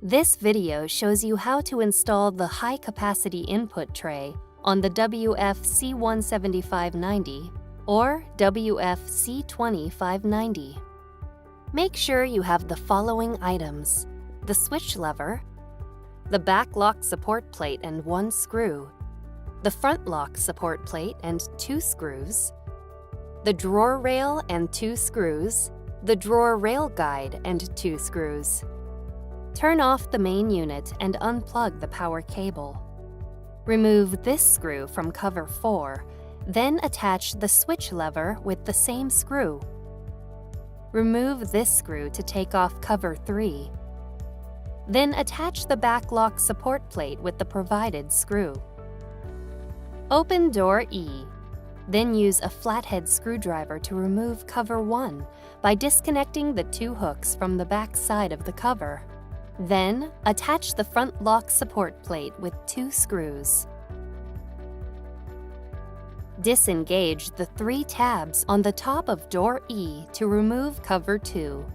This video shows you how to install the high-capacity input tray on the WF-C17590 or WF-C20590. Make sure you have the following items: the switch lever, the back lock support plate and 1 screw, the front lock support plate and 2 screws, the drawer rail and 2 screws, the drawer rail guide and 2 screws. Turn off the main unit and unplug the power cable. Remove this screw from cover 4, then attach the switch lever with the same screw. Remove this screw to take off cover 3. Then attach the back lock support plate with the provided screw. Open door E. Then use a flathead screwdriver to remove cover 1 by disconnecting the 2 hooks from the back side of the cover. Then, attach the front lock support plate with 2 screws. Disengage the 3 tabs on the top of door E to remove cover 2.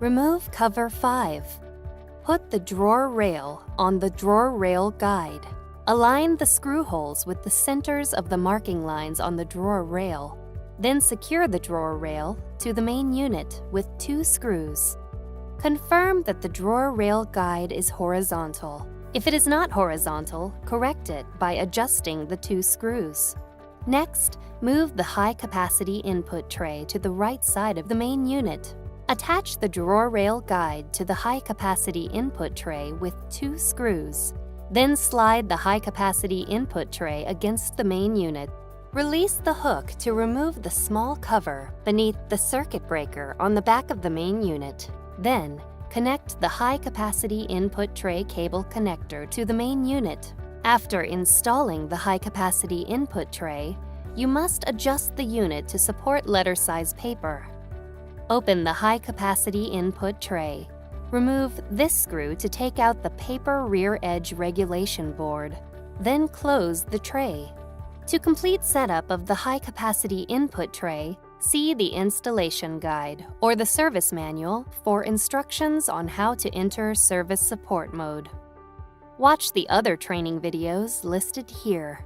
Remove cover 5. Put the drawer rail on the drawer rail guide. Align the screw holes with the centers of the marking lines on the drawer rail. Then secure the drawer rail to the main unit with 2 screws. Confirm that the drawer rail guide is horizontal. If it is not horizontal, correct it by adjusting the 2 screws. Next, move the high-capacity input tray to the right side of the main unit. Attach the drawer rail guide to the high-capacity input tray with 2 screws. Then slide the high-capacity input tray against the main unit. Release the hook to remove the small cover beneath the circuit breaker on the back of the main unit. Then, connect the high-capacity input tray cable connector to the main unit. After installing the high-capacity input tray, you must adjust the unit to support letter-size paper. Open the high-capacity input tray. Remove this screw to take out the paper rear edge regulation board. Then close the tray. To complete setup of the high-capacity input tray, see the installation guide or the service manual for instructions on how to enter service support mode. Watch the other training videos listed here.